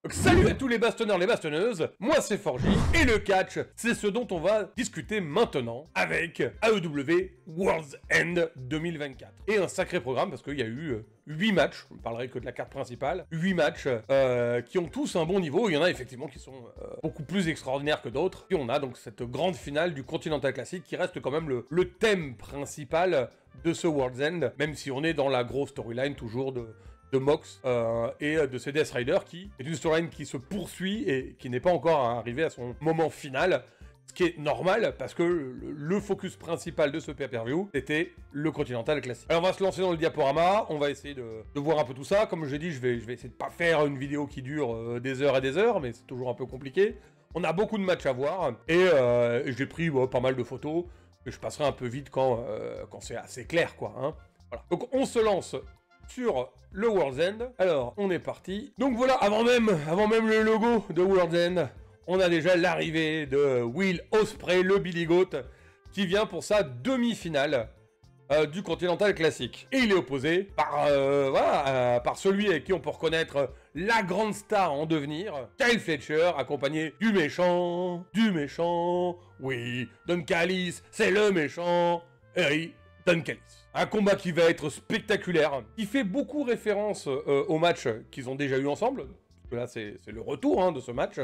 Donc, salut à tous les bastonneurs, les bastonneuses, moi c'est Forgy, et le catch, c'est ce dont on va discuter maintenant avec AEW World's End 2024. Et un sacré programme parce qu'il y a eu 8 matchs, je ne parlerai que de la carte principale, 8 matchs qui ont tous un bon niveau, il y en a effectivement qui sont beaucoup plus extraordinaires que d'autres. Puis on a donc cette grande finale du Continental Classic qui reste quand même le thème principal de ce World's End, même si on est dans la grosse storyline toujours de Mox et de ces Death Rider qui est une storyline qui se poursuit et qui n'est pas encore arrivée à son moment final, ce qui est normal parce que le focus principal de ce pay-per-view était le Continental Classic. Alors on va se lancer dans le diaporama, on va essayer de voir un peu tout ça. Comme j'ai dit, je vais essayer de pas faire une vidéo qui dure des heures et des heures, mais c'est toujours un peu compliqué. On a beaucoup de matchs à voir et j'ai pris pas mal de photos que je passerai un peu vite quand c'est assez clair quoi. Hein. Voilà. Donc on se lance sur le World's End. Alors, on est parti. Donc voilà, avant même le logo de World's End, on a déjà l'arrivée de Will Ospreay, le Billy Goat, qui vient pour sa demi-finale du Continental Classic. Et il est opposé par celui avec qui on peut reconnaître la grande star en devenir, Kyle Fletcher, accompagné du méchant, oui, Don Callis, c'est le méchant, et oui, Don Callis. Un combat qui va être spectaculaire, qui fait beaucoup référence au match qu'ils ont déjà eu ensemble. Parce que là, c'est le retour de ce match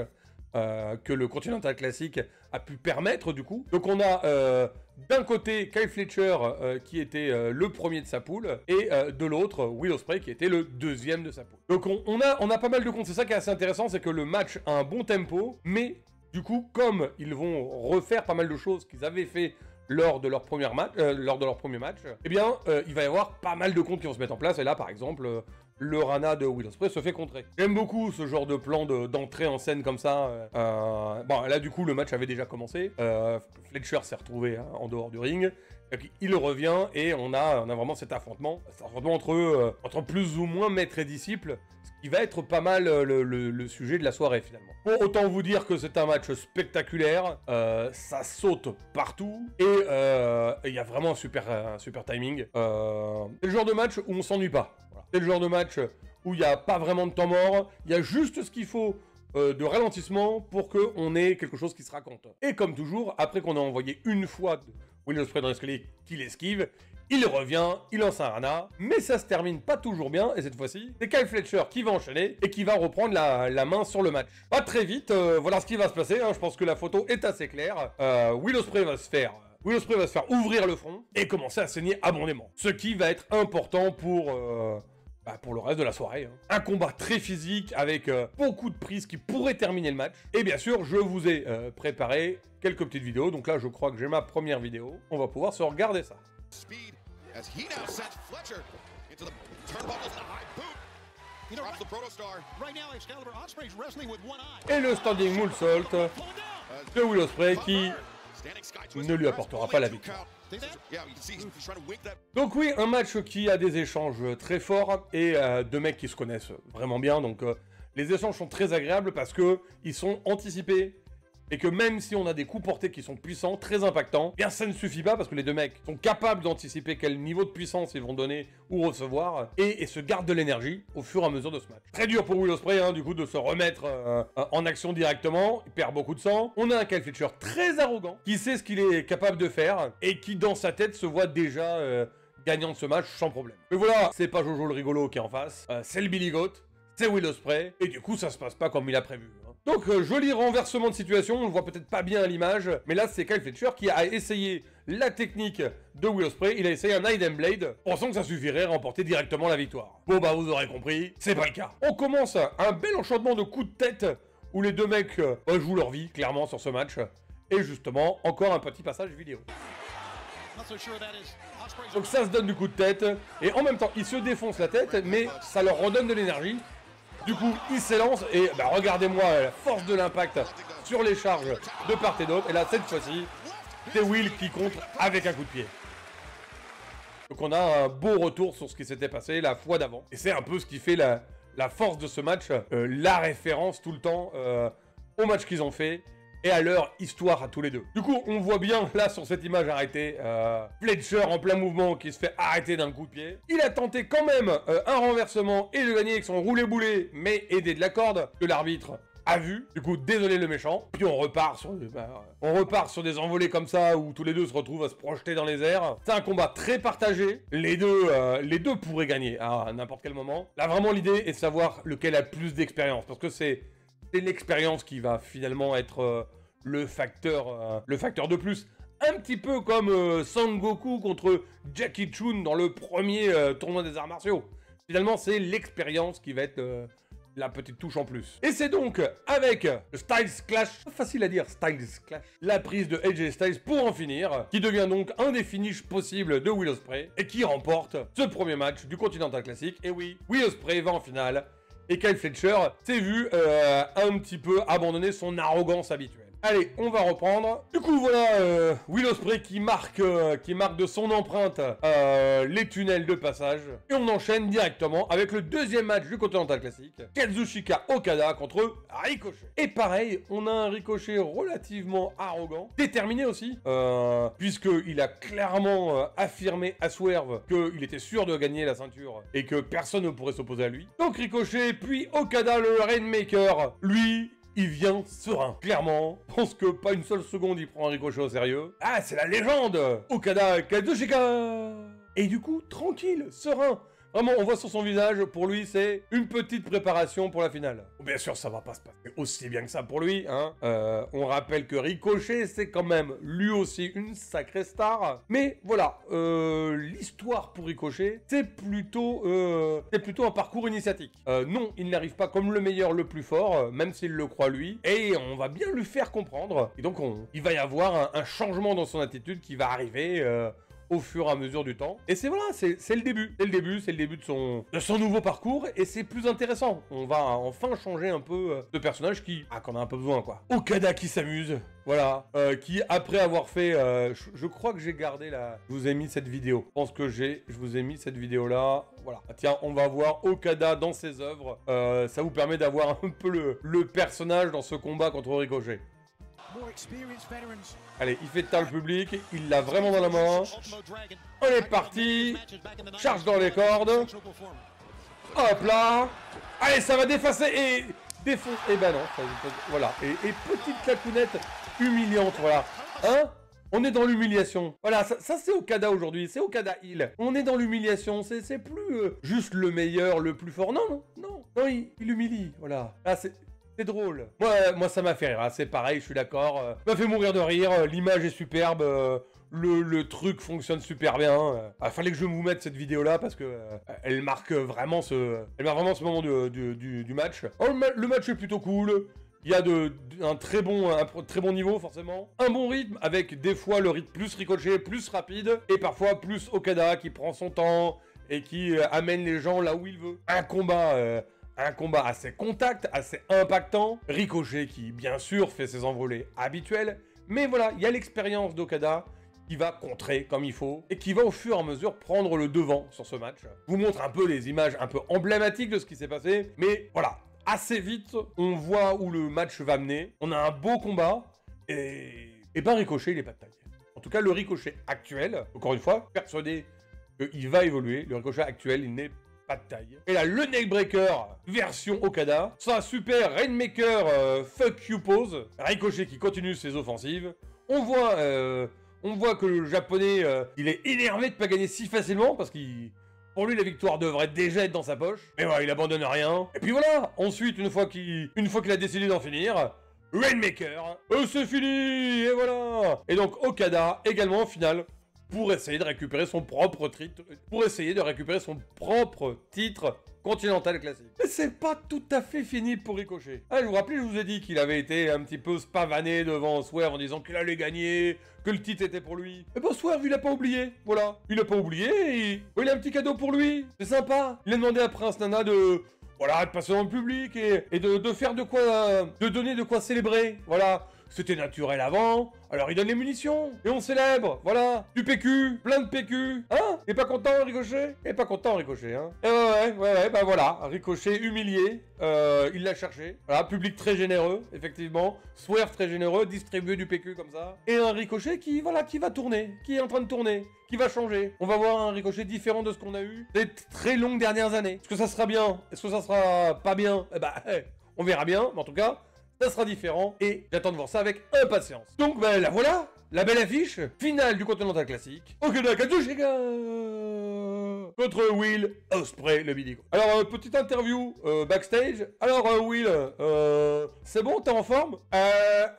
que le Continental Classic a pu permettre du coup. Donc on a d'un côté Kyle Fletcher qui était le premier de sa poule et de l'autre Will Ospreay qui était le deuxième de sa poule. Donc on a pas mal de comptes. C'est ça qui est assez intéressant, c'est que le match a un bon tempo, mais du coup comme ils vont refaire pas mal de choses qu'ils avaient fait lors de leur premier match, eh bien, il va y avoir pas mal de comptes qui vont se mettre en place. Et là, par exemple, le Rana de Will Ospreay se fait contrer. J'aime beaucoup ce genre de plan d'entrée en scène comme ça. Bon, là, du coup, le match avait déjà commencé. Fletcher s'est retrouvé en dehors du ring. Il revient et on a vraiment cet affrontement entre plus ou moins maître et disciple, ce qui va être pas mal le sujet de la soirée finalement. Bon, autant vous dire que c'est un match spectaculaire, ça saute partout et il y a vraiment un super timing. C'est le genre de match où on s'ennuie pas. Voilà. C'est le genre de match où il n'y a pas vraiment de temps mort, il y a juste ce qu'il faut de ralentissement pour qu'on ait quelque chose qui se raconte. Et comme toujours, après qu'on a envoyé une fois Will Ospreay dans l'escalier qu'il esquive, il revient, il lance un Rana, mais ça se termine pas toujours bien, et cette fois-ci, c'est Kyle Fletcher qui va enchaîner et qui va reprendre la main sur le match. Pas très vite, voilà ce qui va se passer, je pense que la photo est assez claire. Will Ospreay va se faire ouvrir le front et commencer à saigner abondamment. Ce qui va être important pour le reste de la soirée. Un combat très physique avec beaucoup de prises qui pourraient terminer le match. Et bien sûr, je vous ai préparé quelques petites vidéos. Donc là, je crois que j'ai ma première vidéo. On va pouvoir se regarder ça. Et le standing moonsault de Will Ospreay qui ne lui apportera pas la victoire. Donc oui, un match qui a des échanges très forts et deux mecs qui se connaissent vraiment bien. Donc les échanges sont très agréables parce que ils sont anticipés et que même si on a des coups portés qui sont puissants, très impactants, bien ça ne suffit pas parce que les deux mecs sont capables d'anticiper quel niveau de puissance ils vont donner ou recevoir et se gardent de l'énergie au fur et à mesure de ce match. Très dur pour Will Ospreay du coup de se remettre en action directement, il perd beaucoup de sang. On a un Kyle Fletcher très arrogant qui sait ce qu'il est capable de faire et qui dans sa tête se voit déjà gagnant de ce match sans problème. Mais voilà, c'est pas Jojo le rigolo qui est en face, c'est le Billy Goat, c'est Will Ospreay et du coup ça se passe pas comme il a prévu. Donc, joli renversement de situation, on le voit peut-être pas bien à l'image, mais là, c'est Kyle Fletcher qui a essayé la technique de Will Ospreay, il a essayé un Hidden Blade, pensant que ça suffirait à remporter directement la victoire. Bon bah, vous aurez compris, c'est pas le cas. On commence un bel enchaînement de coups de tête, où les deux mecs jouent leur vie, clairement, sur ce match, et justement, encore un petit passage vidéo. Donc ça se donne du coup de tête, et en même temps, ils se défoncent la tête, mais ça leur redonne de l'énergie. Du coup, il s'élance et regardez-moi la force de l'impact sur les charges de part et d'autre. Et là, cette fois-ci, c'est Will qui contre avec un coup de pied. Donc on a un beau retour sur ce qui s'était passé la fois d'avant. Et c'est un peu ce qui fait la force de ce match, la référence tout le temps au match qu'ils ont fait et à leur histoire à tous les deux. Du coup, on voit bien là sur cette image arrêtée, Fletcher en plein mouvement qui se fait arrêter d'un coup de pied. Il a tenté quand même un renversement et de gagner avec son roulé-boulé, mais aidé de la corde que l'arbitre a vu. Du coup, désolé le méchant. Puis on repart sur des envolées comme ça où tous les deux se retrouvent à se projeter dans les airs. C'est un combat très partagé. Les deux pourraient gagner à n'importe quel moment. Là, vraiment, l'idée est de savoir lequel a le plus d'expérience, parce que c'est l'expérience qui va finalement être le facteur de plus. Un petit peu comme Sangoku contre Jackie Chun dans le premier tournoi des arts martiaux. Finalement, c'est l'expérience qui va être la petite touche en plus. Et c'est donc avec le Styles Clash, pas facile à dire, Styles Clash, la prise de AJ Styles pour en finir, qui devient donc un des finishes possibles de Will Ospreay et qui remporte ce premier match du Continental Classic. Et oui, Will Ospreay va en finale et Kyle Fletcher s'est vu un petit peu abandonner son arrogance habituelle. Allez, on va reprendre. Du coup, voilà Will Ospreay qui marque de son empreinte les tunnels de passage. Et on enchaîne directement avec le deuxième match du Continental Classic. Kazuchika Okada contre Ricochet. Et pareil, on a un Ricochet relativement arrogant, déterminé aussi, puisqu'il a clairement affirmé à Swerve qu'il était sûr de gagner la ceinture et que personne ne pourrait s'opposer à lui. Donc Ricochet, puis Okada le Rainmaker, lui... il vient serein, clairement. Je pense que pas une seule seconde il prend un Ricochet au sérieux. Ah, c'est la légende Okada Kazuchika. Et du coup, tranquille, serein. Vraiment, on voit sur son visage, pour lui, c'est une petite préparation pour la finale. Bien sûr, ça va pas se passer aussi bien que ça pour lui, hein. On rappelle que Ricochet, c'est quand même, lui aussi, une sacrée star. Mais voilà, l'histoire pour Ricochet, c'est plutôt un parcours initiatique. Non, il n'arrive pas comme le meilleur, le plus fort, même s'il le croit lui. Et on va bien lui faire comprendre. Et donc, il va y avoir un changement dans son attitude qui va arriver... au fur et à mesure du temps. Et c'est le début. C'est le début de son nouveau parcours et c'est plus intéressant. On va enfin changer un peu de personnage qu'on a un peu besoin, quoi. Okada qui s'amuse, voilà, qui après avoir fait, je crois que j'ai gardé la... Je vous ai mis cette vidéo. Je pense que je vous ai mis cette vidéo là. Voilà. Tiens, on va voir Okada dans ses œuvres. Ça vous permet d'avoir un peu le personnage dans ce combat contre Ricochet. Allez, il fait de le public, il l'a vraiment dans la main. On est parti. Charge dans les cordes. Hop là. Allez, ça va défacer et défoncer. Eh ben non, voilà. Et petite claquounette humiliante, voilà. Hein? On est dans l'humiliation. Voilà, ça c'est Okada aujourd'hui, c'est Okada Hill. On est dans l'humiliation, c'est plus juste le meilleur, le plus fort. Non, il humilie, voilà. Là, c'est drôle. Moi, ça m'a fait rire. Hein. C'est pareil, je suis d'accord. Ça m'a fait mourir de rire. L'image est superbe. Le truc fonctionne super bien. Fallait que je vous mette cette vidéo-là parce que elle marque vraiment ce moment du match. Oh, le match est plutôt cool. Il y a un très bon niveau, forcément. Un bon rythme, avec des fois le rythme plus Ricochet, plus rapide. Et parfois plus Okada qui prend son temps et qui amène les gens là où il veut. Un combat assez contact, assez impactant. Ricochet qui, bien sûr, fait ses envolées habituelles. Mais voilà, il y a l'expérience d'Okada qui va contrer comme il faut et qui va au fur et à mesure prendre le devant sur ce match. Je vous montre un peu les images un peu emblématiques de ce qui s'est passé. Mais voilà, assez vite, on voit où le match va mener. On a un beau combat et ben Ricochet, il est pas de taille. En tout cas, le Ricochet actuel, encore une fois, persuadé qu'il va évoluer. Le Ricochet actuel, il n'est pas de taille. Et là, le neckbreaker version Okada. Ça, super Rainmaker fuck you pose. Ricochet qui continue ses offensives. On voit que le japonais, il est énervé de pas gagner si facilement parce qu'il... Pour lui, la victoire devrait déjà être dans sa poche. Mais voilà, il abandonne rien. Et puis voilà, ensuite, une fois qu'il a décidé d'en finir, Rainmaker, c'est fini. Et voilà. Et donc Okada également en finale pour essayer de récupérer son propre titre Continental Classic. Mais c'est pas tout à fait fini pour Ricochet. Ah, je vous rappelle, je vous ai dit qu'il avait été un petit peu spavané devant Swerve en disant qu'il allait gagner, que le titre était pour lui. Et bon, Swerve, il a pas oublié. Voilà. Il a pas oublié et il a un petit cadeau pour lui. C'est sympa. Il a demandé à Prince Nana de passer dans le public et de faire de donner de quoi célébrer. Voilà. C'était naturel avant, alors il donne les munitions, et on célèbre, voilà, du PQ, plein de PQ, hein? T'es pas content, Ricochet? T'es pas content, Ricochet, hein? Et ouais, bah voilà, Ricochet humilié, il l'a cherché. Voilà, public très généreux, effectivement. Swerve très généreux, distribuer du PQ comme ça. Et un Ricochet qui, voilà, qui va tourner, qui est en train de tourner, qui va changer. On va voir un Ricochet différent de ce qu'on a eu ces très longues dernières années. Est-ce que ça sera bien? Est-ce que ça sera pas bien? Eh bah, on verra bien, mais en tout cas, ça sera différent et j'attends de voir ça avec impatience. Donc, ben la voilà, la belle affiche, finale du Continental Classic. Okada Kazuchika contre Will Ospreay, le Bidigo. Alors, petite interview backstage. Alors, Will, c'est bon, t'es en forme?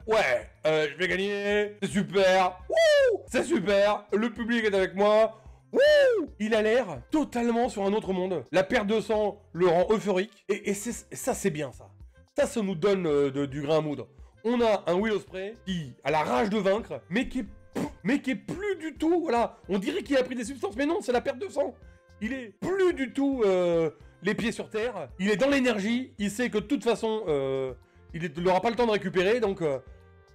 Ouais, je vais gagner, c'est super, wouh, c'est super, le public est avec moi. Wouh! Il a l'air totalement sur un autre monde. La perte de sang le rend euphorique. Et ça, c'est bien, ça. Ça nous donne du grain à moudre. On a un Will Ospreay qui a la rage de vaincre, mais qui est plus du tout, voilà. On dirait qu'il a pris des substances, mais non, c'est la perte de sang. Il est plus du tout les pieds sur terre. Il est dans l'énergie. Il sait que de toute façon, il n'aura pas le temps de récupérer, donc...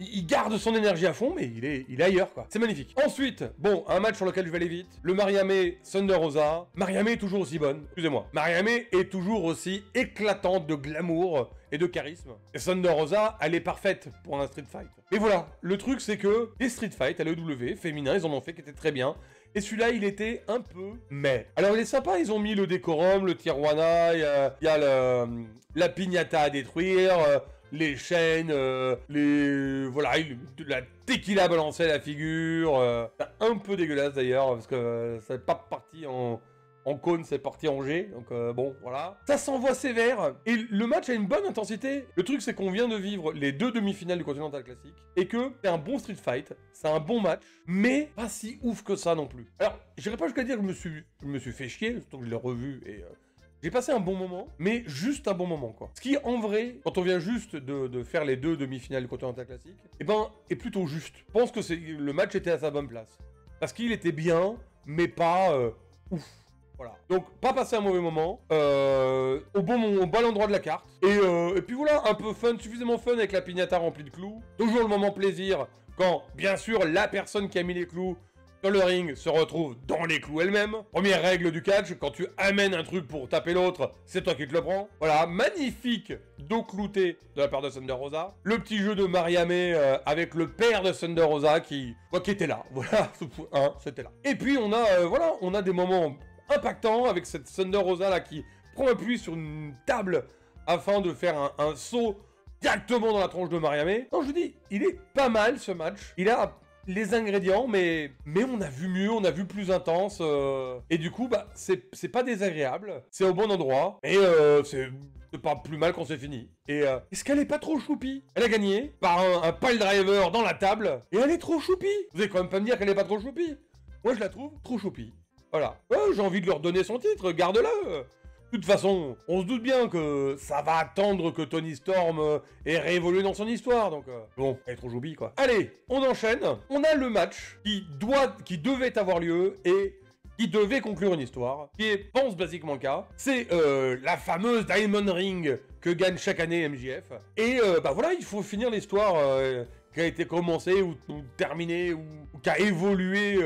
il garde son énergie à fond, mais il est ailleurs, quoi. C'est magnifique. Ensuite, bon, un match sur lequel je vais aller vite. Le Mariamé Thunder Rosa. Mariamé est toujours aussi bonne. Excusez-moi. Mariamé est toujours aussi éclatante de glamour et de charisme. Et Thunder Rosa, elle est parfaite pour un street fight. Et voilà, le truc, c'est que les street fights à l'EW, féminin, ils en ont fait qui étaient très bien. Et celui-là, il était un peu mais. Alors, il est sympa, ils ont mis le décorum, le tijuana, il y a la piñata à détruire, les chaînes, voilà, la tequila balancée à la figure. C'est un peu dégueulasse d'ailleurs, parce que ça n'est pas parti en cône, c'est parti en G, donc bon, voilà. Ça s'envoie sévère, et le match a une bonne intensité. Le truc, c'est qu'on vient de vivre les 2 demi-finales du Continental Classic, et que c'est un bon street fight, c'est un bon match, mais pas si ouf que ça non plus. Alors, j'irai pas jusqu'à dire que je me suis fait chier, surtout que je l'ai revu, et... j'ai passé un bon moment, mais juste un bon moment, quoi. Ce qui, en vrai, quand on vient juste de faire les 2 demi-finales du Continental Classic, eh ben, est plutôt juste. Je pense que le match était à sa bonne place. Parce qu'il était bien, mais pas ouf. Voilà. Donc, pas passer un mauvais moment, au bon endroit de la carte. Et puis voilà, un peu fun, suffisamment fun avec la piñata remplie de clous. Toujours le moment plaisir, quand, bien sûr, la personne qui a mis les clous dans le ring se retrouve dans les clous elle-même. Première règle du catch, quand tu amènes un truc pour taper l'autre, c'est toi qui te le prends. Voilà, magnifique dos clouté de la part de Thunder Rosa. Le petit jeu de Mariamé avec le père de Thunder Rosa qui était là. Voilà, c'était là. Et puis on a, voilà, on a des moments impactants avec cette Thunder Rosa là qui prend appui sur une table afin de faire un saut directement dans la tronche de Mariamé. Non, je vous dis, il est pas mal ce match. Il a les ingrédients, mais on a vu mieux, on a vu plus intense, et du coup, bah, c'est pas désagréable, c'est au bon endroit, et c'est pas plus mal quand c'est fini. Et est-ce qu'elle est pas trop choupie? Elle a gagné par un pile driver dans la table, et elle est trop choupie. Vous allez quand même pas me dire qu'elle est pas trop choupie. Moi, je la trouve trop choupie. Voilà. J'ai envie de leur donner son titre, garde-la. De toute façon, on se doute bien que ça va attendre que Toni Storm ait réévolué dans son histoire, donc bon, elle est trop joubie, quoi. Allez, on enchaîne. On a le match qui devait avoir lieu et qui devait conclure une histoire, qui est, pense basiquement le cas. C'est la fameuse Diamond Ring que gagne chaque année MJF. Et bah voilà, il faut finir l'histoire qui a été commencée ou terminée ou qui a évolué...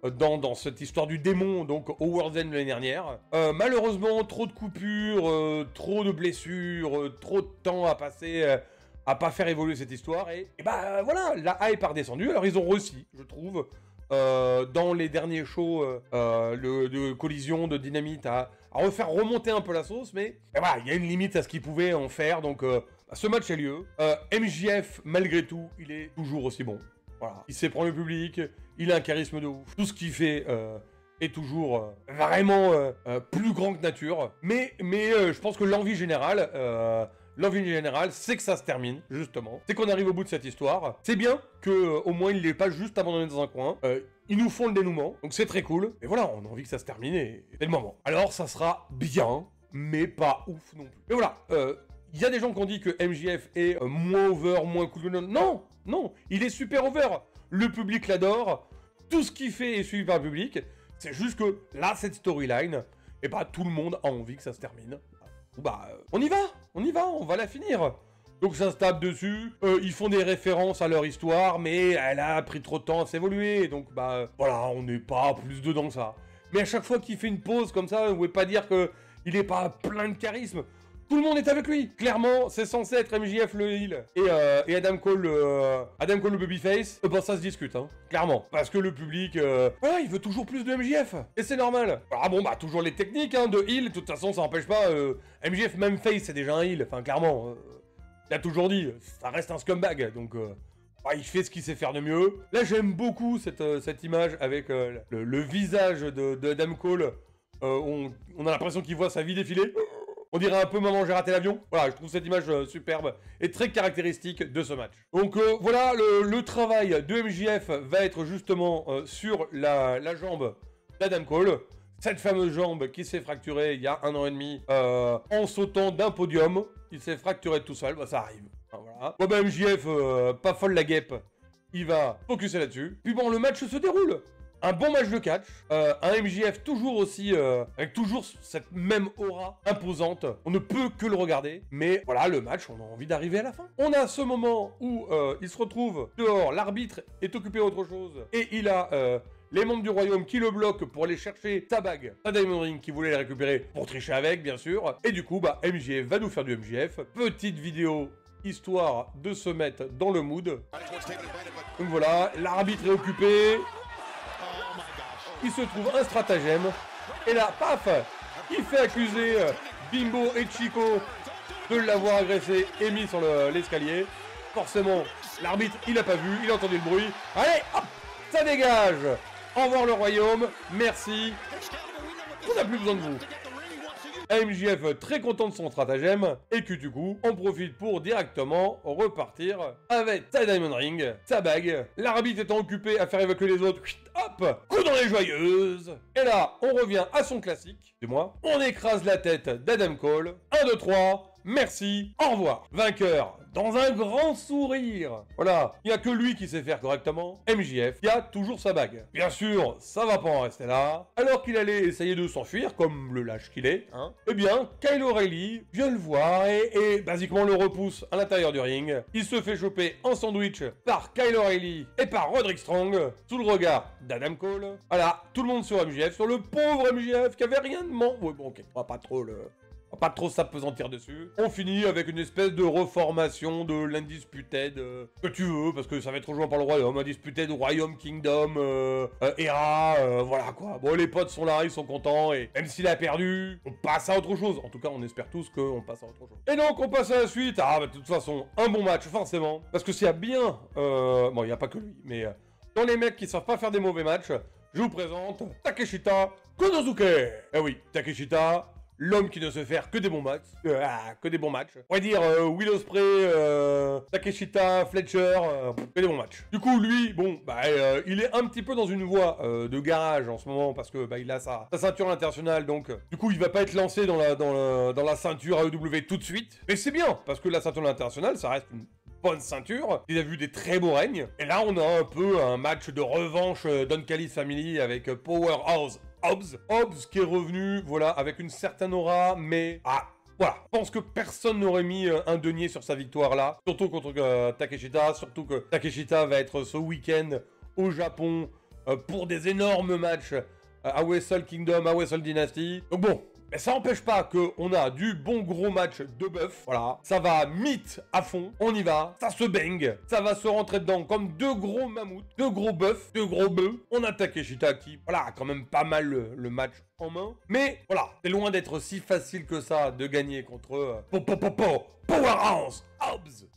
dans cette histoire du démon, donc au World's End l'année dernière. Malheureusement, trop de coupures, trop de blessures, trop de temps à passer à pas faire évoluer cette histoire. Et bah voilà, la hype est redescendue. Alors ils ont réussi, je trouve, dans les derniers shows de collision, de dynamite, à refaire remonter un peu la sauce. Mais voilà, il y a une limite à ce qu'ils pouvaient en faire. Donc ce match a lieu. MJF, malgré tout, il est toujours aussi bon. Voilà. Il sait prendre le public, il a un charisme de ouf. Tout ce qu'il fait est toujours vraiment plus grand que nature. Mais je pense que l'envie générale, c'est que ça se termine, justement. C'est qu'on arrive au bout de cette histoire. C'est bien qu'au moins il l'ait pas juste abandonné dans un coin. Ils nous font le dénouement, donc c'est très cool. Et voilà, on a envie que ça se termine et c'est le moment. Alors ça sera bien, mais pas ouf non plus. Et voilà, il y a des gens qui ont dit que MJF est moins over, moins cool. Non, il est super over. Le public l'adore. Tout ce qu'il fait est suivi par le public. C'est juste que là, cette storyline, et bah tout le monde a envie que ça se termine. Bah, on y va, on va la finir. Donc ça se tape dessus. Ils font des références à leur histoire, mais elle a pris trop de temps à s'évoluer. Donc bah voilà, on n'est pas plus dedans que ça. Mais à chaque fois qu'il fait une pause comme ça, vous pouvez pas dire qu'il est pas plein de charisme. Tout le monde est avec lui. Clairement, c'est censé être MJF le heel et Adam Cole le babyface. Bah ça se discute, hein. Clairement. Parce que le public, voilà, il veut toujours plus de MJF. Et c'est normal. Ah bon, bah toujours les techniques hein, de heel. De toute façon, ça n'empêche pas. MJF même face, c'est déjà un heel. Enfin, clairement, il a toujours dit, ça reste un scumbag. Donc, bah, il fait ce qu'il sait faire de mieux. Là, j'aime beaucoup cette image avec le visage de Adam Cole. On a l'impression qu'il voit sa vie défiler. On dirait un peu Maman j'ai raté l'avion. Voilà, je trouve cette image superbe et très caractéristique de ce match. Donc voilà, le travail de MJF va être justement sur la jambe d'Adam Cole. Cette fameuse jambe qui s'est fracturée il y a 1 an et demi en sautant d'un podium. Il s'est fracturé tout seul, bah ça arrive. Enfin, voilà. Bon bah MJF, pas folle la guêpe, il va focuser là-dessus. Puis bon, le match se déroule. Un bon match de catch, un MJF toujours aussi, avec toujours cette même aura imposante. On ne peut que le regarder, mais voilà, le match, on a envie d'arriver à la fin. On a ce moment où il se retrouve dehors, l'arbitre est occupé à autre chose, et il a les membres du royaume qui le bloquent pour aller chercher sa bague à Diamond Ring qui voulait la récupérer pour tricher avec, bien sûr. Et du coup, bah, MJF va nous faire du MJF. Petite vidéo histoire de se mettre dans le mood. Donc voilà, l'arbitre est occupé. Il se trouve un stratagème. Et là, paf, il fait accuser Bimbo et Chico de l'avoir agressé et mis sur l'escalier. Forcément, l'arbitre, il a pas vu, il a entendu le bruit. Allez, hop, ça dégage. Au revoir le royaume, merci. On n'a plus besoin de vous. MJF très content de son stratagème et que du coup on profite pour directement repartir avec sa Diamond Ring, sa bague, l'arbitre étant occupé à faire évacuer les autres, hop, coup dans les joyeuses. Et là on revient à son classique, c'est moi, on écrase la tête d'Adam Cole, 1, 2, 3, merci, au revoir. Vainqueur dans un grand sourire. Voilà, il n'y a que lui qui sait faire correctement. MJF, qui a toujours sa bague. Bien sûr, ça va pas en rester là. Alors qu'il allait essayer de s'enfuir, comme le lâche qu'il est, hein, eh bien, Kyle O'Reilly vient le voir et basiquement le repousse à l'intérieur du ring. Il se fait choper en sandwich par Kyle O'Reilly et par Roderick Strong, sous le regard d'Adam Cole. Voilà, tout le monde sur MJF, sur le pauvre MJF qui avait rien de manque. Ouais, bon, ok, on va pas trop s'apesantir dessus. On finit avec une espèce de reformation de l'Undisputed, que tu veux, parce que ça va être rejoint par le Royaume, Undisputed, Royaume, Kingdom, Era, voilà quoi. Bon, les potes sont là, ils sont contents, et même s'il a perdu, on passe à autre chose. En tout cas, on espère tous qu'on passe à autre chose. Et donc, on passe à la suite. Ah, bah, de toute façon, un bon match, forcément. Parce que s'il y a bien... bon, il n'y a pas que lui, mais... dans les mecs qui savent pas faire des mauvais matchs, je vous présente Takeshita Konosuke. Eh oui, Takeshita... l'homme qui ne sait faire que des bons matchs. On va dire Will Ospreay, Takeshita, Fletcher, que des bons matchs. Du coup, lui, bon, bah, il est un petit peu dans une voie de garage en ce moment parce que bah, il a sa ceinture internationale, donc du coup, il va pas être lancé dans la ceinture AEW tout de suite. Mais c'est bien parce que la ceinture internationale, ça reste une bonne ceinture. Il a vu des très beaux règnes. Et là, on a un peu un match de revanche d'Uncallis Family avec Powerhouse Hobbs qui est revenu, voilà, avec une certaine aura, mais... ah, voilà. Je pense que personne n'aurait mis un denier sur sa victoire là, surtout contre Takeshita, surtout que Takeshita va être ce week-end au Japon pour des énormes matchs à Wrestle Kingdom, à Wrestle Dynasty. Donc bon... mais ça n'empêche pas qu'on a du bon gros match de bœuf, voilà. Ça va meet à fond, on y va, ça se bang, ça va se rentrer dedans comme deux gros mammouths, deux gros bœufs, deux gros bœufs. On a Takeshita qui, voilà, a quand même pas mal le match en main. Mais, voilà, c'est loin d'être si facile que ça de gagner contre Powerhouse Hobbs.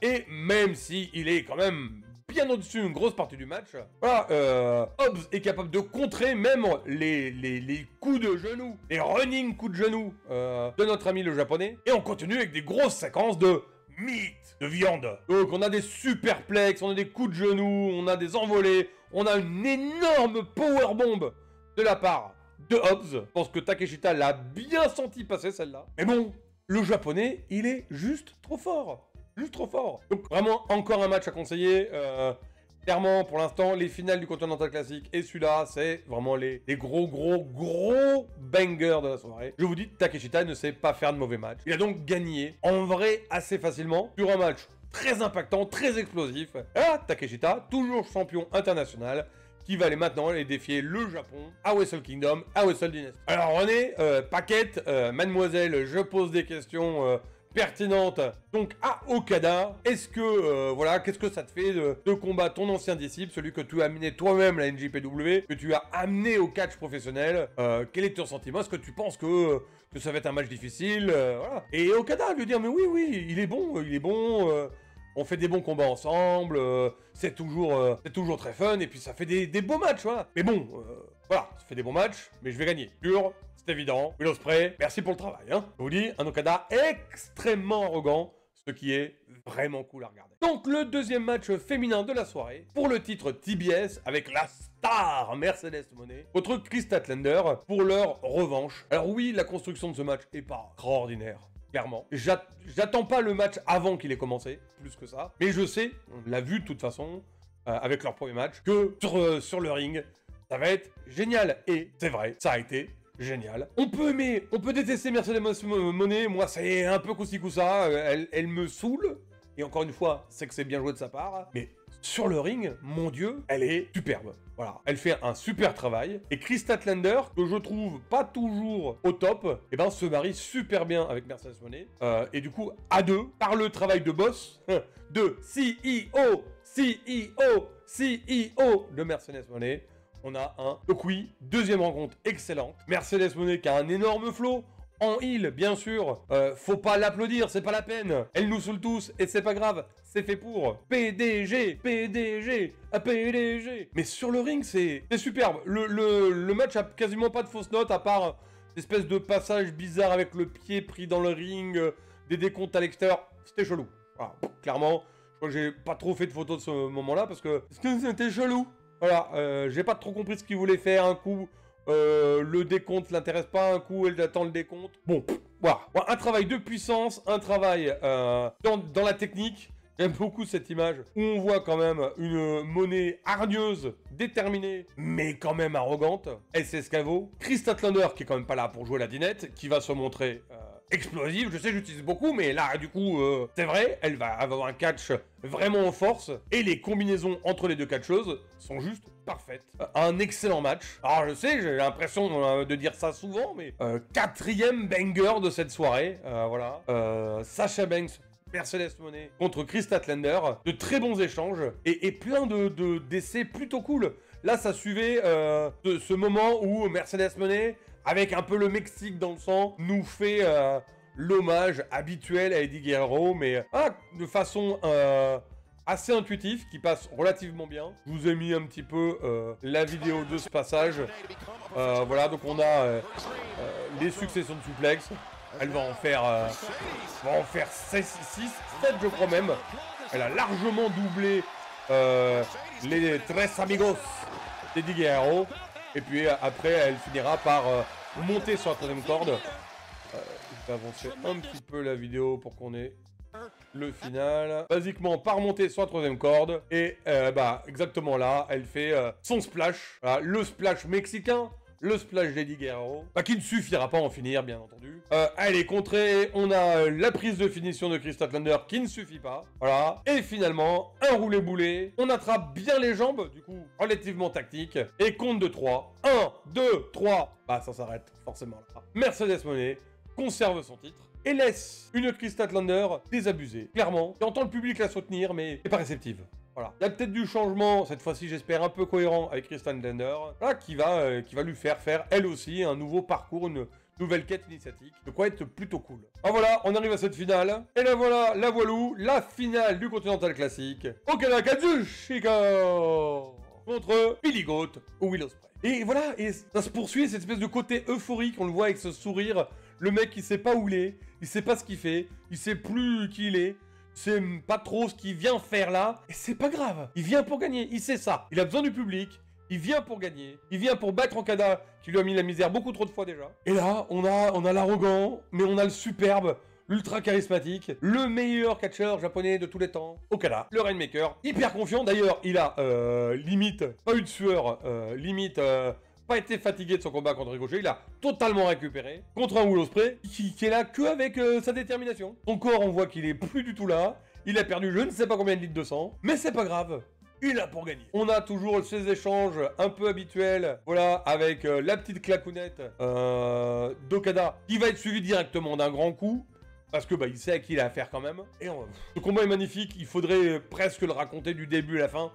Et même si il est quand même... bien au-dessus une grosse partie du match. Voilà, Hobbs est capable de contrer même les coups de genoux, les running coups de genoux de notre ami le japonais. Et on continue avec des grosses séquences de meat, de viande. Donc on a des superplex, on a des coups de genoux, on a des envolées, on a une énorme powerbomb de la part de Hobbs. Je pense que Takeshita l'a bien senti passer celle-là. Mais bon, le japonais, il est juste trop fort. Juste trop fort. Donc vraiment encore un match à conseiller. Clairement pour l'instant les finales du Continental Classic et celui-là c'est vraiment les gros bangers de la soirée. Je vous dis, Takeshita ne sait pas faire de mauvais match. Il a donc gagné en vrai assez facilement sur un match très impactant, très explosif. Ah, Takeshita, toujours champion international, qui va aller maintenant aller défier le Japon à Wrestle Kingdom, à Wrestle Dynasty. Alors René, Paquette, mademoiselle, je pose des questions pertinente donc à Okada. Est-ce que voilà, qu'est-ce que ça te fait de combattre ton ancien disciple, celui que tu as amené toi-même la NJPW, que tu as amené au catch professionnel? Quel est ton sentiment? Est-ce que tu penses que ça va être un match difficile? Voilà. Et Okada lui dire mais oui, il est bon, on fait des bons combats ensemble, c'est toujours très fun, et puis ça fait des beaux matchs, voilà. Mais bon, voilà, ça fait des bons matchs, mais je vais gagner. Pur, c'est évident. Will Ospreay, merci pour le travail, hein. Je vous dis, un Okada extrêmement arrogant, ce qui est vraiment cool à regarder. Donc, le deuxième match féminin de la soirée, pour le titre TBS, avec la star Mercedes Moné, contre Chris Statlander, pour leur revanche. Alors oui, la construction de ce match est pas extraordinaire. Clairement. J'attends pas le match avant qu'il ait commencé, plus que ça. Mais je sais, on l'a vu de toute façon, avec leur premier match, que sur le ring, ça va être génial. Et c'est vrai, ça a été génial. On peut aimer, on peut détester Mercedes Moné. Moi, c'est un peu coussi-coussa. Elle me saoule. Et encore une fois, c'est que c'est bien joué de sa part. Mais sur le ring, mon Dieu, elle est superbe. Voilà, elle fait un super travail. Et Chris Statlander, que je trouve pas toujours au top, eh ben, se marie super bien avec Mercedes Moné. Et du coup, à deux, par le travail de boss, de CEO de Mercedes Moné, on a un donc oui, deuxième rencontre excellente. Mercedes Moné qui a un énorme flow. En heal, bien sûr, faut pas l'applaudir, c'est pas la peine. Elle nous saoule tous, et c'est pas grave, c'est fait pour. PDG. Mais sur le ring, c'est superbe. Le match a quasiment pas de fausses notes, à part l'espèce de passage bizarre avec le pied pris dans le ring, des décomptes à l'extérieur. C'était chelou. Voilà, clairement, je crois que j'ai pas trop fait de photos de ce moment-là, parce que c'était chelou. Voilà, j'ai pas trop compris ce qu'il voulait faire, un coup... le décompte l'intéresse pas, un coup elle attend le décompte. Bon, voilà. Un travail de puissance, un travail dans la technique. J'aime beaucoup cette image où on voit quand même une Moné hargneuse, déterminée, mais quand même arrogante. Elle sait ce qu'elle vaut. Chris Statlander, qui est quand même pas là pour jouer la dinette, qui va se montrer explosive. Je sais, j'utilise beaucoup, mais là, du coup, c'est vrai, elle va avoir un catch vraiment en force. Et les combinaisons entre les deux catcheuses sont juste parfaites. Un excellent match. Alors, je sais, j'ai l'impression de dire ça souvent, mais quatrième banger de cette soirée. Voilà. Sasha Banks, Mercedes Moné contre Chris Statlander. De très bons échanges et plein d'essais plutôt cool. Là, ça suivait ce moment où Mercedes Moné, avec un peu le Mexique dans le sang, nous fait l'hommage habituel à Eddie Guerrero, mais de façon assez intuitive, qui passe relativement bien. Je vous ai mis un petit peu la vidéo de ce passage. Voilà, donc on a les successions de suplex. Elle va en faire 6, 7 je crois même. Elle a largement doublé les Tres Amigos d'Eddie Guerrero. Et puis après, elle finira par monter sur la troisième corde. Je vais avancer un petit peu la vidéo pour qu'on ait le final. Basiquement, par monter sur la troisième corde. Et exactement là, elle fait son splash. Voilà, le splash mexicain. Le splash d'Eddie Guerrero, qui ne suffira pas à en finir, bien entendu. Elle est contrée, on a la prise de finition de Chris Statlander qui ne suffit pas. Voilà. Et finalement, un roulé-boulé. On attrape bien les jambes, du coup, relativement tactique. Et compte de 3. 1, 2, 3. Ça s'arrête forcément là. Mercedes Moné conserve son titre et laisse une Chris Statlander désabusée, clairement, qui entend le public la soutenir, mais n'est pas réceptive. Voilà. Il y a peut-être du changement, cette fois-ci j'espère un peu cohérent avec Chris Statlander, qui va lui faire elle aussi un nouveau parcours, une nouvelle quête initiatique, de quoi être plutôt cool. Voilà, on arrive à cette finale, et là voilà, la voilou, la finale du Continental Classic, Okada Kazuchika contre Billy Goat ou Will Ospreay. Et voilà, et ça se poursuit, cette espèce de côté euphorique, on le voit avec ce sourire, le mec il sait pas où il est, il sait pas ce qu'il fait, il sait plus qui il est, c'est pas trop ce qu'il vient faire là, et c'est pas grave, il vient pour gagner, il sait ça, il a besoin du public, il vient pour gagner, il vient pour battre Okada, qui lui a mis la misère beaucoup trop de fois déjà. Et là, on a l'arrogant, mais on a le superbe, l'ultra charismatique, le meilleur catcheur japonais de tous les temps, Okada, le Rainmaker, hyper confiant, d'ailleurs, il a limite, pas eu de sueur, limite... pas été fatigué de son combat contre Ricochet, il a totalement récupéré contre un Will Ospreay qui est là que avec sa détermination. Son corps, on voit qu'il est plus du tout là, il a perdu je ne sais pas combien de litres de sang, mais c'est pas grave, il est là pour gagner. On a toujours ces échanges un peu habituels, voilà, avec la petite claquounette d'Okada, qui va être suivi directement d'un grand coup. Parce que il sait à qui il a affaire quand même. Et ce combat est magnifique, il faudrait presque le raconter du début à la fin.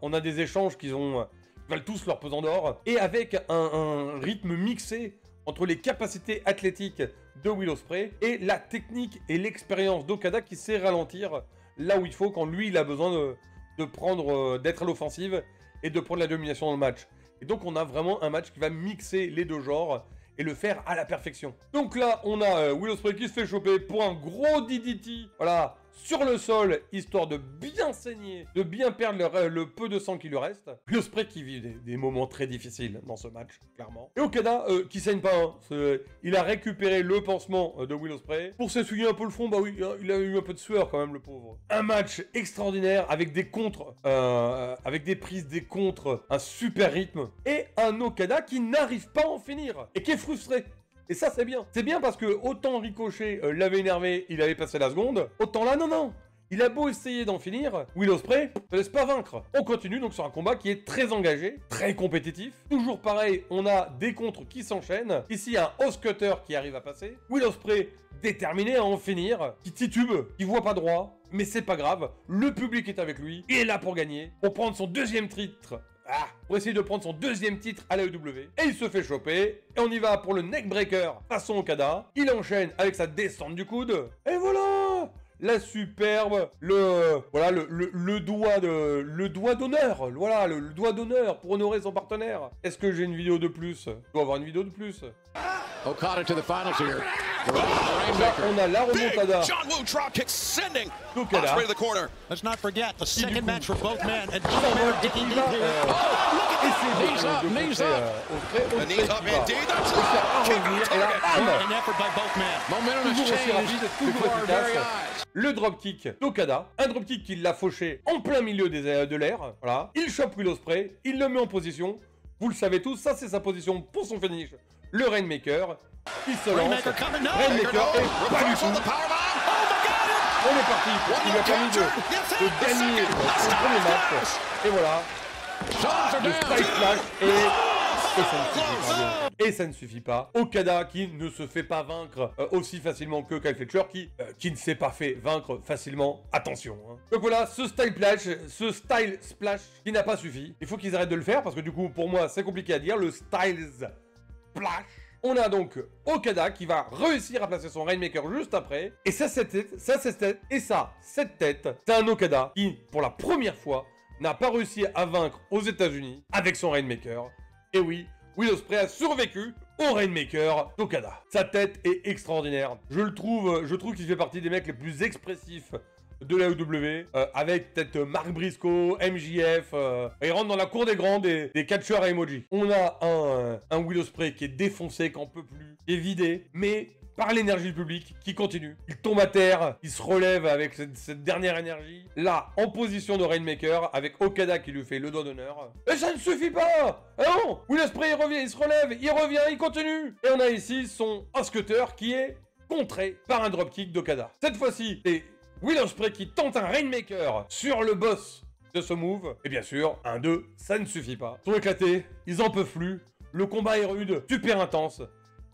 On a des échanges qui valent tous leur pesant d'or. Et avec un rythme mixé entre les capacités athlétiques de Will Ospreay et la technique et l'expérience d'Okada qui sait ralentir là où il faut quand lui il a besoin d'être à l'offensive et de prendre la domination dans le match. Et donc on a vraiment un match qui va mixer les deux genres et le faire à la perfection. Donc là, on a Will Ospreay qui se fait choper pour un gros DDT, voilà, sur le sol, histoire de bien saigner, de bien perdre le peu de sang qui lui reste. Will Ospreay qui vit des moments très difficiles dans ce match, clairement. Et Okada, qui saigne pas, hein, il a récupéré le pansement de Will Ospreay. Pour s'essuyer un peu le front, oui, il a eu un peu de sueur quand même, le pauvre. Un match extraordinaire, avec des contres, avec des prises, des contres, un super rythme. Et un Okada qui n'arrive pas à en finir, et qui est frustré. Et ça, c'est bien. C'est bien parce que autant Ricochet l'avait énervé, il avait passé la seconde, autant là, non. Il a beau essayer d'en finir, Will Ospreay ne laisse pas vaincre. On continue donc sur un combat qui est très engagé, très compétitif. Toujours pareil, on a des contres qui s'enchaînent. Ici, un House Cutter qui arrive à passer. Will Ospreay déterminé à en finir, qui titube, qui voit pas droit, mais c'est pas grave. Le public est avec lui, il est là pour gagner, pour prendre son deuxième titre. Pour essayer de prendre son deuxième titre à l'AEW. Et il se fait choper. Et on y va pour le neckbreaker façon Okada. Il enchaîne avec sa descente du coude. Et voilà, la superbe, le doigt d'honneur. Voilà, le doigt d'honneur pour honorer son partenaire. Est-ce que j'ai une vidéo de plus? Je dois avoir une vidéo de plus. Okada to the finals here. Là, on a la remontada. John Woo drop kick sending Okada. Ospreay to the corner. Let's not forget the second match for both men. And Knees up. The knees up indeed. That's an effort by both men. Momentum has Toujours aussi rapide, changed toujours before our very efficace. eyes. Le dropkick d'Okada, un dropkick qui l'a fauché en plein milieu de l'air. Voilà. Il chope Will Ospreay, il le met en position. Vous le savez tous, ça c'est sa position pour son finish. Le Rainmaker, il se lance. Rainmaker coming now. Rainmaker et pas du tout. On est parti. Il lui a permis de gagner son premier match. Et voilà. Le Style Flash et ça ne suffit pas. Okada qui ne se fait pas vaincre aussi facilement que Kyle Fletcher qui ne s'est pas fait vaincre facilement. Attention. Hein. Donc voilà, ce Style Splash qui n'a pas suffi. Il faut qu'ils arrêtent de le faire parce que du coup pour moi c'est compliqué à dire. Le Style Splash. On a donc Okada qui va réussir à placer son Rainmaker juste après. Et ça, cette tête, c'est un Okada qui, pour la première fois, n'a pas réussi à vaincre aux États-Unis avec son Rainmaker. Et oui, Will Ospreay a survécu au Rainmaker d'Okada. Sa tête est extraordinaire. Je trouve qu'il fait partie des mecs les plus expressifs de la l'AEW, avec peut-être Mark Briscoe, MJF, il rentre dans la cour des grands des catcheurs à emoji. On a un Will Ospreay qui est défoncé, qui en peut plus, qui est vidé, mais par l'énergie du public, qui continue. Il tombe à terre, il se relève avec cette dernière énergie. Là, en position de Rainmaker, avec Okada qui lui fait le doigt d'honneur. Et ça ne suffit pas! Ah non! Will Ospreay, il revient, il se relève, il continue! Et on a ici son House Cutter qui est contré par un dropkick d'Okada. Cette fois-ci, c'est Will Ospreay qui tente un Rainmaker sur le boss de ce move. Et bien sûr, 1-2, ça ne suffit pas. Ils sont éclatés, ils en peuvent plus. Le combat est rude, super intense,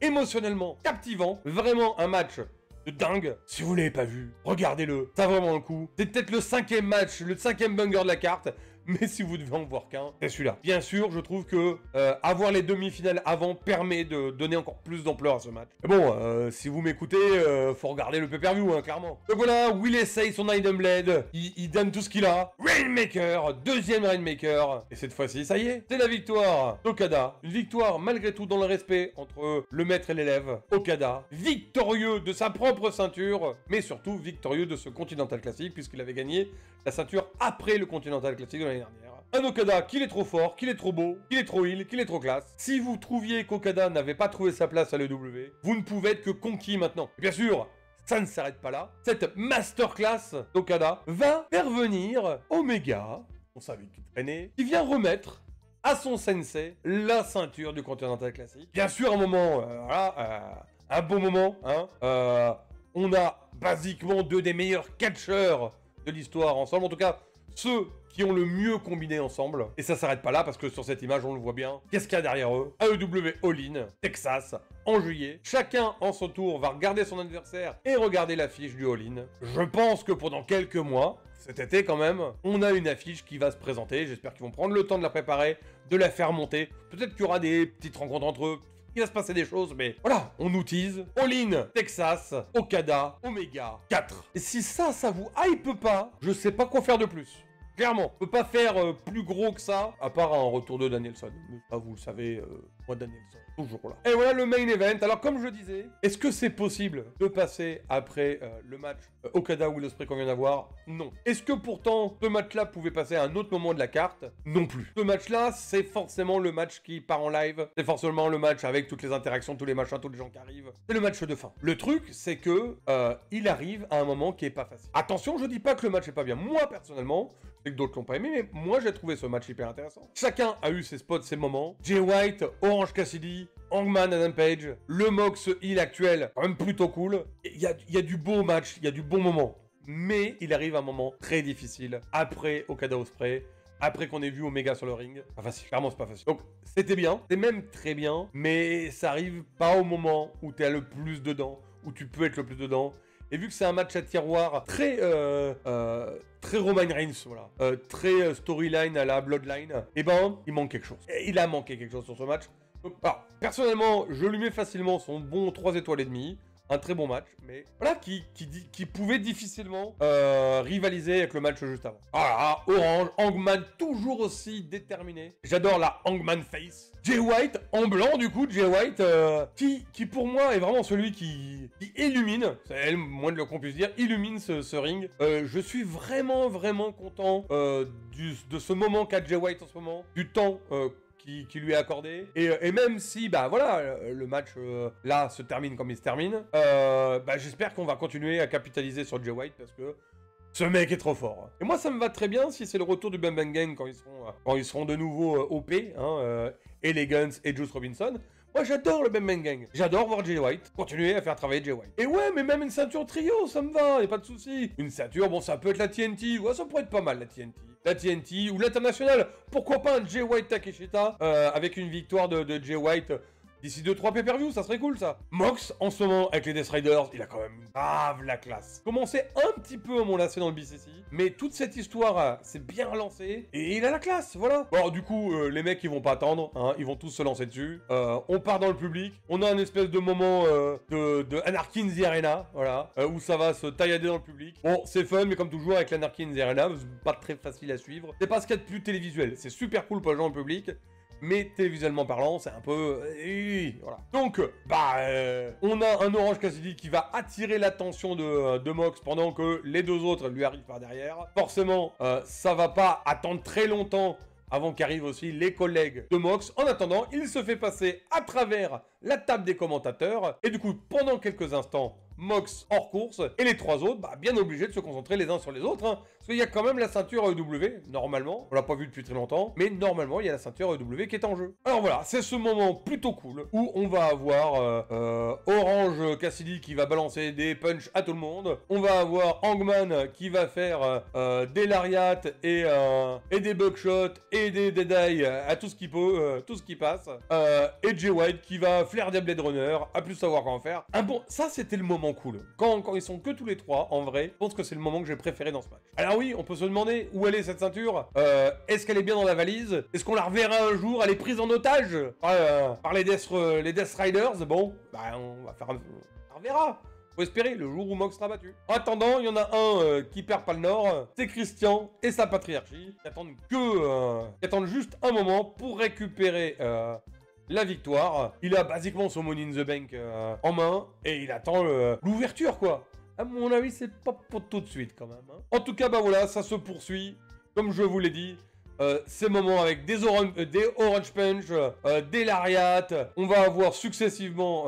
émotionnellement captivant. Vraiment un match de dingue. Si vous l'avez pas vu, regardez-le. Ça a vraiment le coup. C'est peut-être le 5e match, le 5e banger de la carte. Mais si vous devez en voir qu'un, c'est celui-là. Bien sûr, je trouve que avoir les demi-finales avant permet de donner encore plus d'ampleur à ce match. Mais bon, si vous m'écoutez, faut regarder le pay-per-view, hein, clairement. Donc voilà, Will essaye son Iron Blade, il donne tout ce qu'il a. Rainmaker, deuxième Rainmaker. Et cette fois-ci, ça y est, c'est la victoire d'Okada. Une victoire malgré tout dans le respect entre le maître et l'élève. Okada, victorieux de sa propre ceinture, mais surtout victorieux de ce Continental Classic, puisqu'il avait gagné la ceinture après le Continental Classic de l'année dernière. Un Okada qu'il est trop fort, qu'il est trop beau, qu'il est trop heel, qu'il est trop classe. Si vous trouviez qu'Okada n'avait pas trouvé sa place à l'AEW, vous ne pouvez être que conquis maintenant. Et bien sûr, ça ne s'arrête pas là. Cette masterclass d'Okada va faire venir Omega, on savait qu'il traînait, qui vient remettre à son sensei la ceinture du Continental Classic. Bien sûr, un moment, un bon moment, hein. On a basiquement deux des meilleurs catcheurs de l'histoire ensemble. En tout cas, ceux qui ont le mieux combiné ensemble. Et ça s'arrête pas là, parce que sur cette image, on le voit bien. Qu'est-ce qu'il y a derrière eux? AEW All-In, Texas, en juillet. Chacun, en son tour, va regarder son adversaire et regarder l'affiche du All-In. Je pense que pendant quelques mois, cet été quand même, on a une affiche qui va se présenter. J'espère qu'ils vont prendre le temps de la préparer, de la faire monter. Peut-être qu'il y aura des petites rencontres entre eux. Il va se passer des choses, mais voilà, on nous tease. All-In, Texas, Okada, Omega, 4. Et si ça vous hype pas, je sais pas quoi faire de plus. Clairement, on peut pas faire plus gros que ça, à part un retour de Danielson. Mais ça, vous le savez, moi, Danielson, toujours là. Et voilà le main event. Alors, comme je disais, est-ce que c'est possible de passer après le match Okada-Will Ospreay qu'on vient d'avoir? Non. Est-ce que pourtant, ce match-là pouvait passer à un autre moment de la carte? Non plus. Ce match-là, c'est forcément le match qui part en live. C'est forcément le match avec toutes les interactions, tous les machins, tous les gens qui arrivent. C'est le match de fin. Le truc, c'est que il arrive à un moment qui est pas facile. Attention, je dis pas que le match est pas bien. Moi, personnellement, je sais que d'autres l'ont pas aimé, mais moi, j'ai trouvé ce match hyper intéressant. Chacun a eu ses spots, ses moments. Jay White, Orange Cassidy, Hangman, Adam Page, le Mox Hill actuel, quand même plutôt cool. Il y a du beau match, il y a du bon moment. Mais il arrive un moment très difficile après Okada Ospreay, après qu'on ait vu Omega sur le ring. Pas facile, clairement c'est pas facile. Donc c'était bien, c'est même très bien, mais ça arrive pas au moment où t'es le plus dedans, où tu peux être le plus dedans. Et vu que c'est un match à tiroir très Roman Reigns, voilà, très storyline à la Bloodline, et ben il manque quelque chose. Et il a manqué quelque chose sur ce match. Donc, alors, personnellement, je lui mets facilement son bon 3 étoiles et demie. Un très bon match, mais voilà, qui pouvait difficilement rivaliser avec le match juste avant. Voilà, Orange, Hangman toujours aussi déterminé. J'adore la Hangman face. Jay White, en blanc du coup, Jay White, qui pour moi est vraiment celui qui illumine, c'est le moins de le qu'on puisse dire, illumine ce ring. Je suis vraiment content de ce moment qu'a Jay White en ce moment, du temps qui lui est accordé. Et même si, bah voilà, le match là se termine comme il se termine, bah j'espère qu'on va continuer à capitaliser sur Jay White parce que ce mec est trop fort. Et moi, ça me va très bien si c'est le retour du Bang Bang Gang quand ils seront de nouveau OP, hein, Elegance et Juice Robinson. Moi, j'adore le Bang Bang Gang. J'adore voir Jay White continuer à faire travailler Jay White. Et ouais, mais même une ceinture trio, ça me va, y a pas de souci. Une ceinture, bon, ça peut être la TNT. Ouais, ça pourrait être pas mal, la TNT. La TNT ou l'international. Pourquoi pas un Jay White Takeshita avec une victoire de Jay White d'ici 2-3 pay-per-view, ça serait cool ça. Mox, en ce moment, avec les Death Riders, il a quand même grave la classe. Commencé un petit peu à m'enlacer dans le BCC, mais toute cette histoire s'est bien relancée, et il a la classe, voilà. Bon, du coup, les mecs, ils vont pas attendre, hein, ils vont tous se lancer dessus. On part dans le public, on a un espèce de moment de Anarchy in the Arena, voilà, où ça va se taillader dans le public. Bon, c'est fun, mais comme toujours, avec l'Anarchy in the Arena, c'est pas très facile à suivre. C'est pas ce qu'il y a de plus télévisuel, c'est super cool pour les gens dans le public, mais télévisuellement parlant, c'est un peu... voilà. Donc, on a un Orange Cassidy qui va attirer l'attention de Mox pendant que les deux autres lui arrivent par derrière. Forcément, ça va pas attendre très longtemps avant qu'arrivent aussi les collègues de Mox. En attendant, il se fait passer à travers la table des commentateurs. Et du coup, pendant quelques instants, Mox hors course, et les trois autres, bien obligés de se concentrer les uns sur les autres, hein, parce qu'il y a quand même la ceinture AEW, normalement, on l'a pas vu depuis très longtemps, mais normalement il y a la ceinture AEW qui est en jeu. Alors voilà, c'est ce moment plutôt cool, où on va avoir Orange Cassidy qui va balancer des punchs à tout le monde, on va avoir Hangman qui va faire des lariats et des buckshots, et des dead eye à tout ce qui peut, tout ce qui passe, et Jay White qui va flair des Blade Runner, à plus savoir quoi en faire. Ça c'était le moment cool. Quand ils sont que tous les trois, en vrai, je pense que c'est le moment que j'ai préféré dans ce match. Alors oui, on peut se demander où elle est cette ceinture. Est-ce qu'elle est bien dans la valise? Est-ce qu'on la reverra un jour? Elle est prise en otage par les Death Riders. Bon, on va faire on la reverra. Faut espérer le jour où Mox sera battu. En attendant, il y en a un qui perd pas le nord, c'est Christian et sa patriarchie qui attendent juste un moment pour récupérer la victoire. Il a basiquement son Money in the Bank en main et il attend l'ouverture quoi. À mon avis, c'est pas pour tout de suite quand même. Hein. En tout cas, voilà, ça se poursuit. Comme je vous l'ai dit, ces moments avec des Orange Punch, des Lariats. On va avoir successivement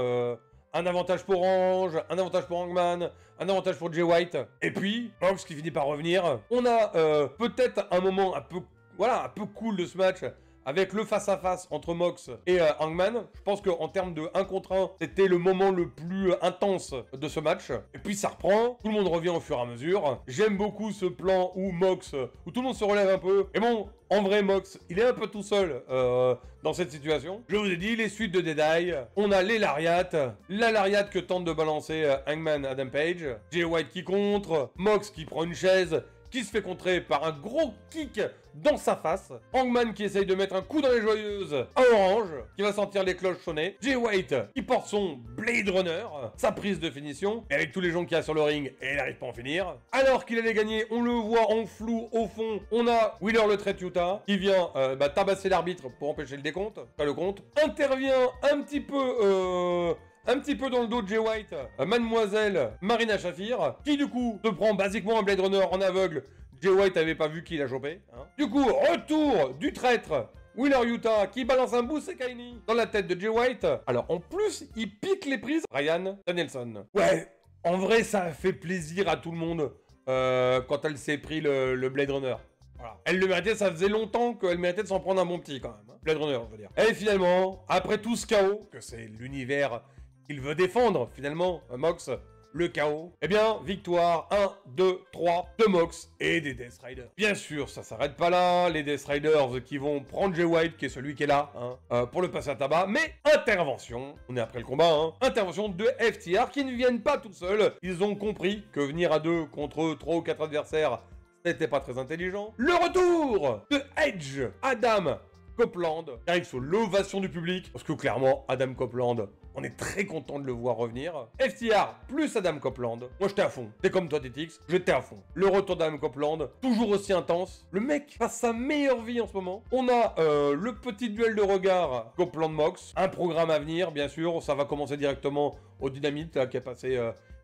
un avantage pour Orange, un avantage pour Hangman, un avantage pour Jay White. Et puis, Mox qui finit par revenir. On a peut-être un moment un peu cool de ce match avec le face-à-face entre Mox et Hangman. Je pense qu'en termes de 1 contre 1, c'était le moment le plus intense de ce match. Et puis ça reprend, tout le monde revient au fur et à mesure. J'aime beaucoup ce plan où Mox, où tout le monde se relève un peu. Et bon, en vrai, Mox, il est un peu tout seul dans cette situation. Je vous ai dit, les suites de Deadeye. On a les lariats. La lariat que tente de balancer Hangman Adam Page. Jay White qui contre. Mox qui prend une chaise, qui se fait contrer par un gros kick dans sa face. Hangman qui essaye de mettre un coup dans les joyeuses à Orange, qui va sentir les cloches sonner. Jay White qui porte son Blade Runner, sa prise de finition, et avec tous les gens qu'il y a sur le ring, et il n'arrive pas à en finir. Alors qu'il allait gagner, on le voit en flou au fond. On a Wheeler le Trait Utah qui vient tabasser l'arbitre pour empêcher le décompte, pas le compte. Intervient un petit peu dans le dos de Jay White, Mademoiselle Marina Shafir, qui du coup se prend basiquement un Blade Runner en aveugle. Jay White avait pas vu qui l'a chopé. Hein. Du coup, retour du traître Wheeler Utah qui balance un Busekaini dans la tête de Jay White. Alors en plus, il pique les prises. Ryan Danielson. Ouais, en vrai, ça a fait plaisir à tout le monde quand elle s'est pris le Blade Runner. Voilà. Elle le méritait, ça faisait longtemps qu'elle méritait de s'en prendre un bon petit quand même. Hein. Blade Runner, je veux dire. Et finalement, après tout ce chaos, que c'est l'univers qu'il veut défendre, finalement, Mox, le chaos, eh bien, victoire 1, 2, 3 de Mox et des Death Riders. Bien sûr, ça s'arrête pas là, les Death Riders qui vont prendre Jay White, qui est celui qui est là, hein, pour le passer à tabac, mais intervention, on est après le combat, hein, intervention de FTR qui ne viennent pas tout seuls, ils ont compris que venir à 2 contre 3 ou 4 adversaires, c'était pas très intelligent. Le retour de Edge, Adam Copeland, qui arrive sous l'ovation du public, parce que clairement, Adam Copeland, on est très content de le voir revenir. FTR plus Adam Copeland. Moi, j'étais à fond. T'es comme toi, Tétix. J'étais à fond. Le retour d'Adam Copeland, toujours aussi intense. Le mec passe sa meilleure vie en ce moment. On a le petit duel de regard Copeland-Mox. Un programme à venir, bien sûr. Ça va commencer directement au Dynamite, là, qui est passé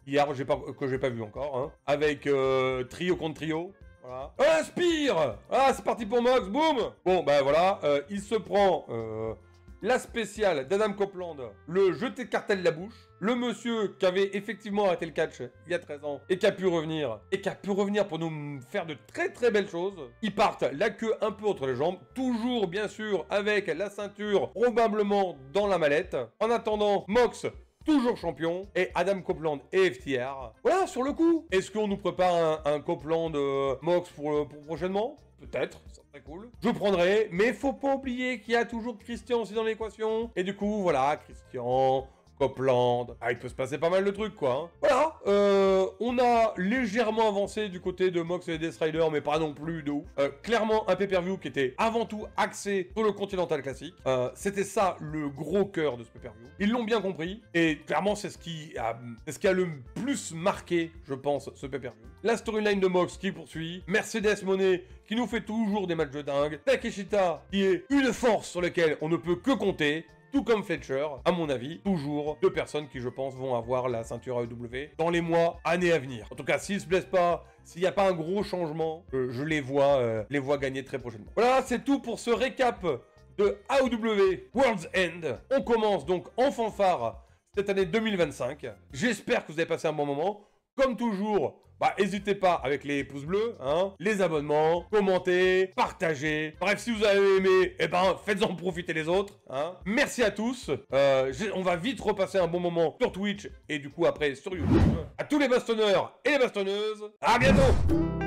hier, que j'ai pas vu encore. Hein, avec trio contre trio. Voilà. Inspire. Ah, c'est parti pour Mox. Boum. Bon, ben voilà. Il se prend... la spéciale d'Adam Copeland, le jeté de cartel de la bouche, le monsieur qui avait effectivement arrêté le catch il y a 13 ans et qui a pu revenir, pour nous faire de très très belles choses. Ils partent la queue un peu entre les jambes, toujours bien sûr avec la ceinture probablement dans la mallette. En attendant, Mox toujours champion, et Adam Copeland et FTR. Voilà, sur le coup. Est-ce qu'on nous prépare un Copeland Mox pour prochainement ? Peut-être, ça serait cool. Je prendrai, mais faut pas oublier qu'il y a toujours Christian aussi dans l'équation. Et du coup, voilà, Christian, Copeland. Ah, il peut se passer pas mal de trucs, quoi. Hein. Voilà, on a légèrement avancé du côté de Mox et des Death Riders, mais pas non plus de ouf. Clairement, un pay-per-view qui était avant tout axé sur le Continental Classic. C'était ça le gros cœur de ce pay-per-view. Ils l'ont bien compris, et clairement, c'est ce qui a le plus marqué, je pense, ce pay-per-view. La storyline de Mox qui poursuit. Mercedes Moné qui nous fait toujours des matchs de dingue. Takeshita qui est une force sur laquelle on ne peut que compter. Tout comme Fletcher, à mon avis, toujours deux personnes qui, je pense, vont avoir la ceinture AEW dans les mois, années à venir. En tout cas, s'ils se blessent pas, s'il n'y a pas un gros changement, je les vois gagner très prochainement. Voilà, c'est tout pour ce récap de AEW World's End. On commence donc en fanfare cette année 2025. J'espère que vous avez passé un bon moment. Comme toujours, n'hésitez pas avec les pouces bleus, hein, les abonnements, commentez, partagez. Bref, si vous avez aimé, faites-en profiter les autres. Hein. Merci à tous. On va vite repasser un bon moment sur Twitch et du coup après sur YouTube. À tous les bastonneurs et les bastonneuses, à bientôt!